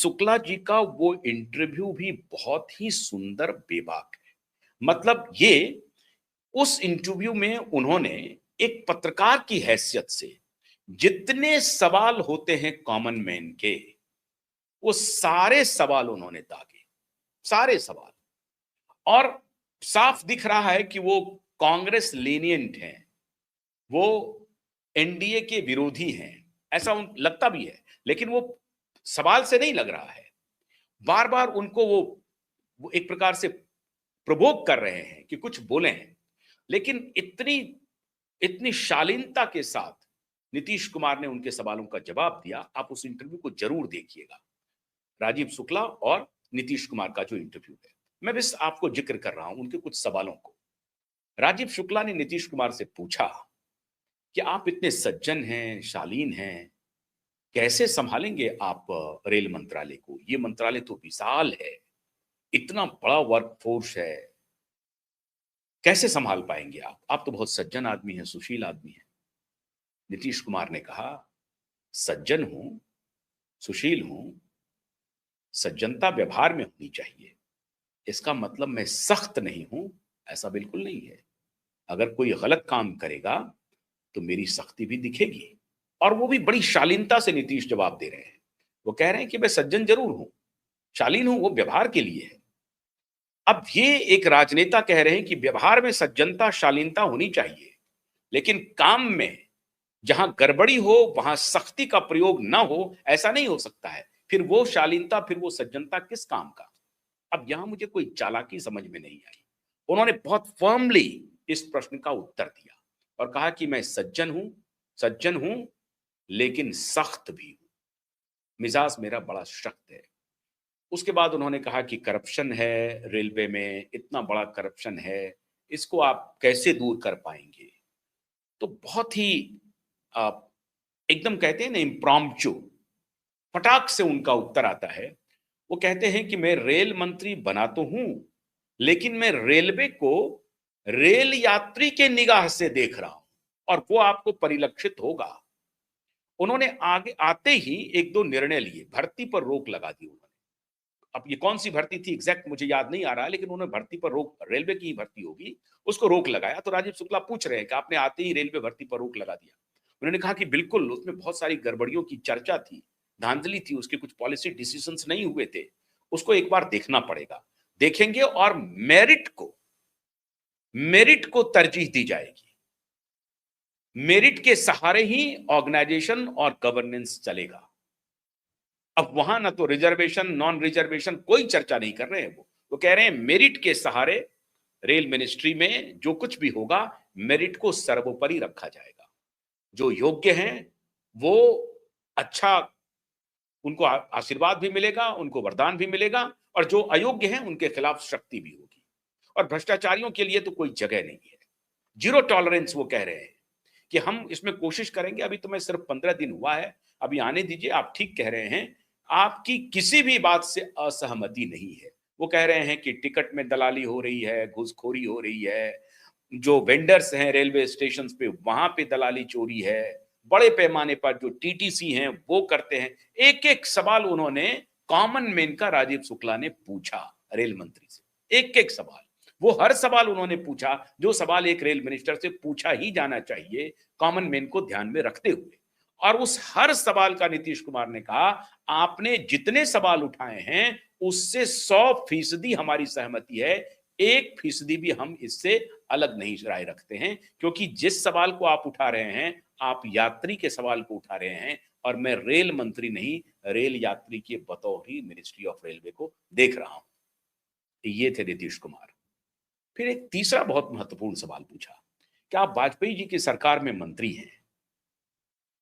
शुक्ला जी का वो इंटरव्यू भी बहुत ही सुंदर बेबाक है। मतलब ये उस इंटरव्यू में उन्होंने एक पत्रकार की हैसियत से जितने सवाल होते हैं कॉमन मैन के, वो सारे सवाल उन्होंने दागे, सारे सवाल। और साफ दिख रहा है कि वो कांग्रेस लीनियंट हैं, वो एनडीए के विरोधी हैं, ऐसा उन लगता भी है, लेकिन वो सवाल से नहीं लग रहा है। बार बार उनको वो एक प्रकार से प्रवोक कर रहे हैं कि कुछ बोले हैं, लेकिन इतनी इतनी शालीनता के साथ नीतीश कुमार ने उनके सवालों का जवाब दिया। आप उस इंटरव्यू को जरूर देखिएगा, राजीव शुक्ला और नीतीश कुमार का जो इंटरव्यू है। मैं बस आपको जिक्र कर रहा हूं उनके कुछ सवालों को। राजीव शुक्ला ने नीतीश कुमार से पूछा कि आप इतने सज्जन हैं, शालीन हैं, कैसे संभालेंगे आप रेल मंत्रालय को? ये मंत्रालय तो विशाल है, इतना बड़ा वर्क फोर्स है, कैसे संभाल पाएंगे आप? आप तो बहुत सज्जन आदमी हैं, सुशील आदमी हैं। नीतीश कुमार ने कहा, सज्जन हूं, सुशील हूं, सज्जनता व्यवहार में होनी चाहिए। इसका मतलब मैं सख्त नहीं हूं, ऐसा बिल्कुल नहीं है। अगर कोई गलत काम करेगा तो मेरी सख्ती भी दिखेगी। और वो भी बड़ी शालीनता से नीतीश जवाब दे रहे हैं। वो कह रहे हैं कि मैं सज्जन जरूर हूं, शालीन हूं, वो व्यवहार के लिए है। अब ये एक राजनेता कह रहे हैं कि व्यवहार में सज्जनता, शालीनता होनी चाहिए, लेकिन काम में जहां गड़बड़ी हो वहां सख्ती का प्रयोग ना हो, ऐसा नहीं हो सकता है। फिर वो शालीनता, फिर वो सज्जनता किस काम का? अब यहां मुझे कोई चालाकी समझ में नहीं आई। उन्होंने बहुत फर्मली इस प्रश्न का उत्तर दिया और कहा कि मैं सज्जन हूं, लेकिन सख्त भी हूं। मिजाज मेरा बड़ा सख्त है। उसके बाद उन्होंने कहा कि करप्शन है रेलवे में, इतना बड़ा करप्शन है, इसको आप कैसे दूर कर पाएंगे? तो बहुत ही आ, एकदम कहते हैं ना इम्प्रॉम्प्चू, फटाक से उनका उत्तर आता है। वो कहते हैं कि मैं रेल मंत्री बना तो हूं, लेकिन मैं रेलवे को रेल यात्री के निगाह से देख रहा हूं, और वो आपको परिलक्षित होगा। उन्होंने आगे आते ही एक दो निर्णय लिए, भर्ती पर रोक लगा दी उन्होंने। अब ये कौन सी भर्ती थी एग्जैक्ट मुझे याद नहीं आ रहा है, लेकिन उन्होंने भर्ती पर रोक, रेलवे की ही भर्ती होगी, उसको रोक लगाया। तो राजीव शुक्ला पूछ रहे हैं कि आपने आते ही रेलवे भर्ती पर रोक लगा दिया? उन्होंने कहा कि बिल्कुल, उसमें बहुत सारी गड़बड़ियों की चर्चा थी, धांधली थी, उसके कुछ पॉलिसी डिसीजंस नहीं हुए थे, उसको एक बार देखना पड़ेगा, देखेंगे, और मेरिट को तरजीह दी जाएगी। मेरिट के सहारे ही ऑर्गेनाइजेशन और गवर्नेंस चलेगा। अब वहां ना तो रिजर्वेशन, नॉन रिजर्वेशन, कोई चर्चा नहीं कर रहे हैं। वो कह रहे हैं मेरिट के सहारे रेल मिनिस्ट्री में जो कुछ भी होगा, मेरिट को सर्वोपरि रखा जाएगा। जो योग्य हैं वो अच्छा, उनको आशीर्वाद भी मिलेगा, उनको वरदान भी मिलेगा, और जो अयोग्य हैं उनके खिलाफ शक्ति भी होगी। और भ्रष्टाचारियों के लिए तो कोई जगह नहीं है, जीरो टॉलरेंस। वो कह रहे हैं कि हम इसमें कोशिश करेंगे। अभी तो मैं सिर्फ 15 दिन हुआ है, अभी आने दीजिए। आप ठीक कह रहे हैं, आपकी किसी भी बात से असहमति नहीं है। वो कह रहे हैं कि टिकट में दलाली हो रही है, घूसखोरी हो रही है, जो वेंडर्स हैं रेलवे स्टेशन पे वहां पे दलाली चोरी है, बड़े पैमाने पर जो टीटीसी हैं वो करते हैं। एक एक सवाल उन्होंने कॉमन मैन का राजीव शुक्ला ने पूछा रेल मंत्री से, एक एक सवाल। वो हर सवाल उन्होंने पूछा जो सवाल एक रेल मिनिस्टर से पूछा ही जाना चाहिए, कॉमन मैन को ध्यान में रखते हुए। और उस हर सवाल का नीतीश कुमार ने कहा, आपने जितने सवाल उठाए हैं उससे 100% हमारी सहमति है, 1% भी हम इससे अलग नहीं राय रखते हैं, क्योंकि जिस सवाल को आप उठा रहे हैं, आप यात्री के सवाल को उठा रहे हैं, और मैं रेल मंत्री नहीं, रेल यात्री के बतौर ही मिनिस्ट्री ऑफ रेलवे को देख रहा हूं। ये थे नीतीश कुमार। फिर एक तीसरा बहुत महत्वपूर्ण सवाल पूछा कि आप वाजपेयी जी की सरकार में मंत्री हैं,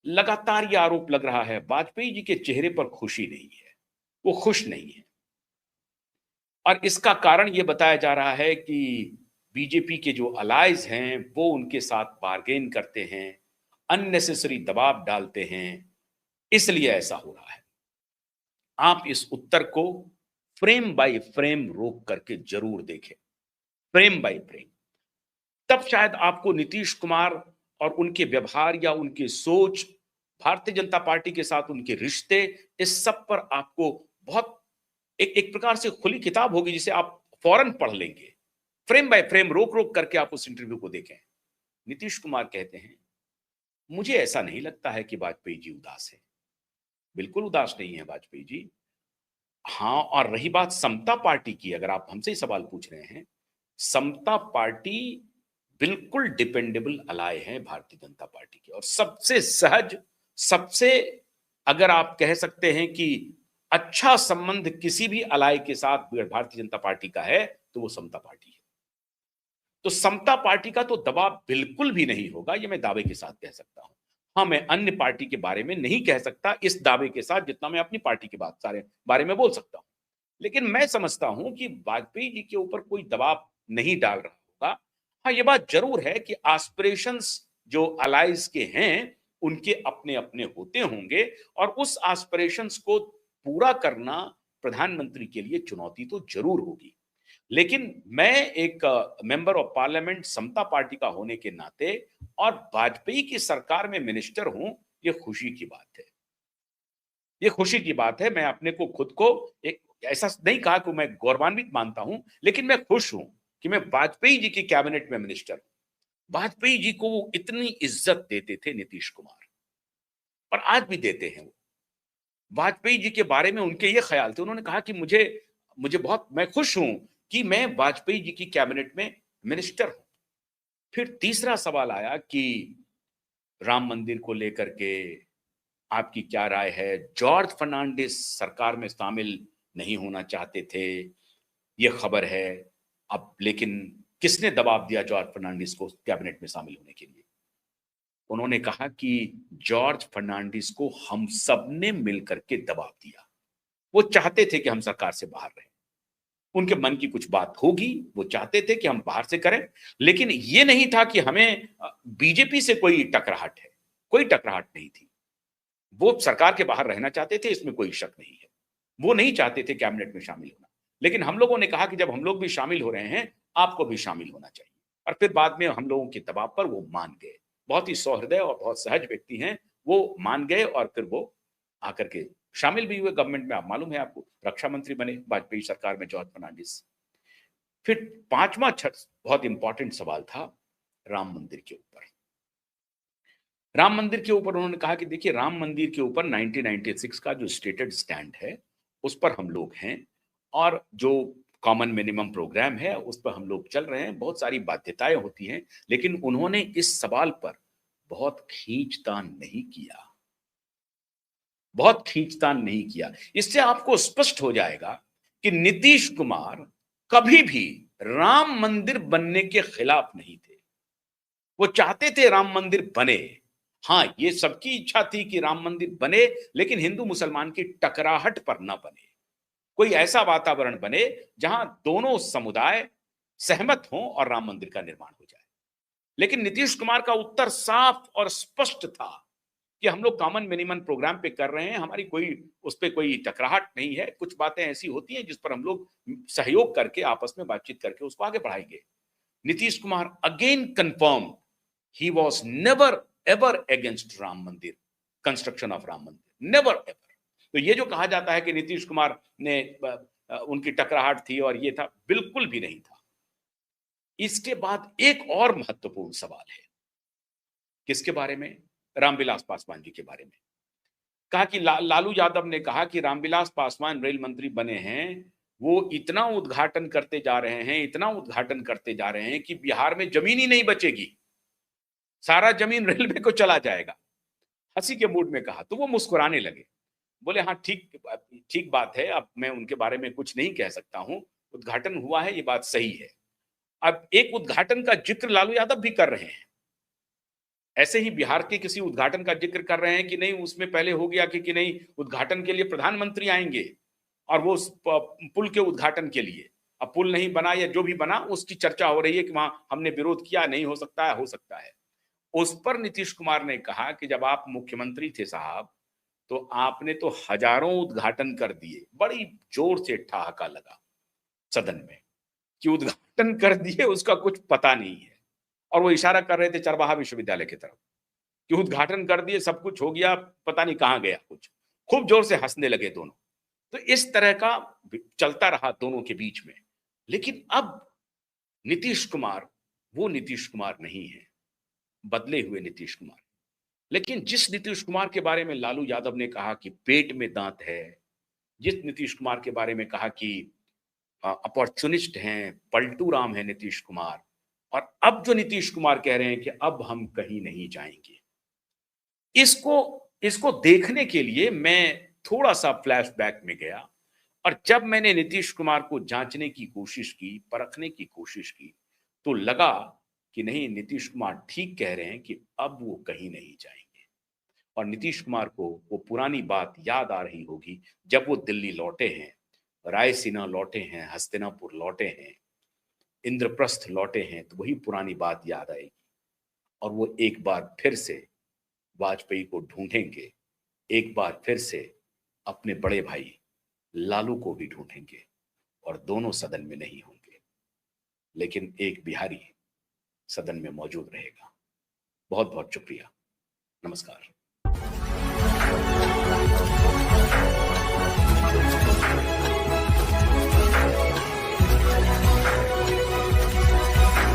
लगातार यह आरोप लग रहा है वाजपेयी जी के चेहरे पर खुशी नहीं है, वो खुश नहीं है, और इसका कारण यह बताया जा रहा है कि बीजेपी के जो अलाइज हैं वो उनके साथ बार्गेन करते हैं, अननेसेसरी दबाव डालते हैं, इसलिए ऐसा हो रहा है। आप इस उत्तर को फ्रेम बाय फ्रेम रोक करके जरूर देखें, फ्रेम बाय फ्रेम। तब शायद आपको नीतीश कुमार और उनके व्यवहार या उनकी सोच, भारतीय जनता पार्टी के साथ उनके रिश्ते, इस सब पर आपको बहुत एक एक प्रकार से खुली किताब होगी जिसे आप फौरन पढ़ लेंगे, फ्रेम बाय फ्रेम रोक रोक करके आप उस इंटरव्यू को देखें। नीतीश कुमार कहते हैं, मुझे ऐसा नहीं लगता है कि वाजपेयी जी उदास है, बिल्कुल उदास नहीं है वाजपेयी जी। हाँ, और रही बात समता पार्टी की, अगर आप हमसे ही सवाल पूछ रहे हैं, समता पार्टी बिल्कुल डिपेंडेबल अलाय है भारतीय जनता पार्टी की, और सबसे सहज, सबसे, अगर आप कह सकते हैं कि अच्छा संबंध किसी भी अलाय के साथ भारतीय जनता पार्टी का है तो वो समता पार्टी है। तो समता पार्टी का तो दबाव बिल्कुल भी नहीं होगा, ये मैं दावे के साथ कह सकता हूं। हाँ, मैं अन्य पार्टी के बारे में नहीं कह सकता इस दावे के साथ जितना मैं अपनी पार्टी के बात सारे बारे में बोल सकता हूं। लेकिन मैं समझता हूं कि वाजपेयी जी के ऊपर कोई दबाव नहीं डाल रहा होगा। हाँ, ये बात जरूर है कि एस्पिरेशंस जो अलाइज के हैं, उनके अपने अपने होते होंगे, और उस एस्पिरेशंस को पूरा करना प्रधानमंत्री के लिए चुनौती तो जरूर होगी। लेकिन मैं एक member of parliament Samata party का होने के नाते और वाजपेयी की सरकार में मिनिस्टर हूं, ये खुशी की बात है। ये खुशी की बात है। मैं अपने को खुद को एक ऐसा नहीं कहा कि मैं गौरवान्वित मानता हूं, लेकिन मैं खुश हूं कि मैं वाजपेयी जी की कैबिनेट में मिनिस्टर हूं। वाजपेयी जी को वो इतनी इज्जत देते थे नीतीश कुमार, और आज भी देते हैं वो। वाजपेयी जी के बारे में उनके ये ख्याल थे, उन्होंने कहा कि मुझे मुझे बहुत, मैं खुश हूं कि मैं वाजपेयी जी की कैबिनेट में मिनिस्टर हूं। फिर तीसरा सवाल आया कि राम मंदिर को लेकर के आपकी क्या राय है? जॉर्ज फर्नांडिस सरकार में शामिल नहीं होना चाहते थे, ये खबर है। अब लेकिन किसने दबाव दिया जॉर्ज फर्नांडिस को कैबिनेट में शामिल होने के लिए? उन्होंने कहा कि जॉर्ज फर्नांडिस को हम सब ने मिलकर के दबाव दिया। वो चाहते थे कि हम सरकार से बाहर रहें। उनके मन की कुछ बात होगी, वो चाहते थे कि हम बाहर से करें, लेकिन ये नहीं था कि हमें बीजेपी से कोई टकराहट है। कोई टकराहट नहीं थी। वो सरकार के बाहर रहना चाहते थे, इसमें कोई शक नहीं है। वो नहीं चाहते थे कैबिनेट में शामिल होना। लेकिन हम लोगों ने कहा कि जब हम लोग भी शामिल हो रहे हैं, आपको भी शामिल होना चाहिए। और फिर बाद में हम लोगों के दबाव पर वो मान गए। बहुत ही सौहृदय और बहुत सहज व्यक्ति हैं, वो मान गए और फिर वो आकर के शामिल भी हुए गवर्नमेंट में। आप मालूम है आपको, रक्षा मंत्री बने वाजपेयी सरकार में जॉर्ज फर्नांडिस। फिर पांचवा बहुत इंपॉर्टेंट सवाल था राम मंदिर के ऊपर। राम मंदिर के ऊपर उन्होंने कहा कि देखिए, राम मंदिर के ऊपर 1996 का जो स्टेटेड स्टैंड है, उस पर हम लोग हैं, और जो कॉमन मिनिमम प्रोग्राम है उस पर हम लोग चल रहे हैं। बहुत सारी बाध्यताएं होती हैं, लेकिन उन्होंने इस सवाल पर बहुत खींचतान नहीं किया। बहुत खींचतान नहीं किया। इससे आपको स्पष्ट हो जाएगा कि नीतीश कुमार कभी भी राम मंदिर बनने के खिलाफ नहीं थे। वो चाहते थे राम मंदिर बने। हाँ, ये सबकी इच्छा थी कि राम मंदिर बने, लेकिन हिंदू मुसलमान की टकराहट पर ना बने। कोई ऐसा वातावरण बने जहां दोनों समुदाय सहमत हों और राम मंदिर का निर्माण हो जाए। लेकिन नीतीश कुमार का उत्तर साफ और स्पष्ट था कि हम लोग कॉमन मिनिमम प्रोग्राम पे कर रहे हैं, हमारी कोई उस पे कोई टकराहट नहीं है। कुछ बातें ऐसी होती हैं जिस पर हम लोग सहयोग करके, आपस में बातचीत करके उसको आगे बढ़ाएंगे। Nitish Kumar again confirm, he was never ever against Ram मंदिर, कंस्ट्रक्शन ऑफ राम मंदिर, नेवर एवर। तो ये जो कहा जाता है कि नीतीश कुमार ने उनकी टकराहट थी और ये था, बिल्कुल भी नहीं था। इसके बाद एक और महत्वपूर्ण सवाल है। किसके बारे में? रामविलास पासवान जी के बारे में। कहा कि लालू यादव ने कहा कि रामविलास पासवान रेल मंत्री बने हैं, वो इतना उद्घाटन करते जा रहे हैं, इतना उद्घाटन करते जा रहे हैं कि बिहार में जमीन ही नहीं बचेगी, सारा जमीन रेलवे को चला जाएगा। हंसी के मूड में कहा, तो वो मुस्कुराने लगे। बोले हाँ, ठीक ठीक बात है, अब मैं उनके बारे में कुछ नहीं कह सकता हूं, उद्घाटन हुआ है, ये बात सही है। अब एक उद्घाटन का जिक्र लालू यादव भी कर रहे हैं। ऐसे ही बिहार के किसी उद्घाटन का जिक्र कर रहे हैं कि नहीं, उसमें पहले हो गया कि नहीं, उद्घाटन के लिए प्रधानमंत्री आएंगे और वो पुल के उद्घाटन के लिए। अब पुल नहीं बना या जो भी बना, उसकी चर्चा हो रही है कि वहां हमने विरोध किया, नहीं हो सकता है, हो सकता है। उस पर नीतीश कुमार ने कहा कि जब आप मुख्यमंत्री थे साहब, तो आपने तो हजारों उद्घाटन कर दिए। बड़ी जोर से ठहाका लगा सदन में कि उद्घाटन कर दिए, उसका कुछ पता नहीं है। और वो इशारा कर रहे थे चरवाहा विश्वविद्यालय की तरफ कि उद्घाटन कर दिए, सब कुछ हो गया, पता नहीं कहां गया कुछ। खूब जोर से हंसने लगे दोनों। तो इस तरह का चलता रहा दोनों के बीच में। लेकिन अब नीतीश कुमार वो नीतीश कुमार नहीं है, बदले हुए नीतीश कुमार। लेकिन जिस नीतीश कुमार के बारे में लालू यादव ने कहा कि पेट में दांत है, जिस नीतीश कुमार के बारे में कहा कि अपॉर्चुनिस्ट हैं, पलटू राम है नीतीश कुमार, और अब जो नीतीश कुमार कह रहे हैं कि अब हम कहीं नहीं जाएंगे, इसको इसको देखने के लिए मैं थोड़ा-सा फ्लैशबैक में गया, और जब मैंने नीतीश कुमार को जाँचने की कोशिश की, परखने की कोशिश की, तो लगा कि नहीं, नीतीश कुमार ठीक कह रहे हैं कि अब वो कहीं नहीं जाएँगे। और नीतीश कुमार को वो पुरानी बात याद आ रही होगी, जब वो दिल्ली लौटे हैं, रायसीना लौटे हैं, हस्तिनापुर लौटे हैं, इंद्रप्रस्थ लौटे हैं, तो वही पुरानी बात याद आएगी और वो एक बार फिर से वाजपेयी को ढूंढेंगे, एक बार फिर से अपने बड़े भाई लालू को भी ढूंढेंगे, और दोनों सदन में नहीं होंगे, लेकिन एक बिहारी सदन में मौजूद रहेगा। बहुत बहुत शुक्रिया। नमस्कार।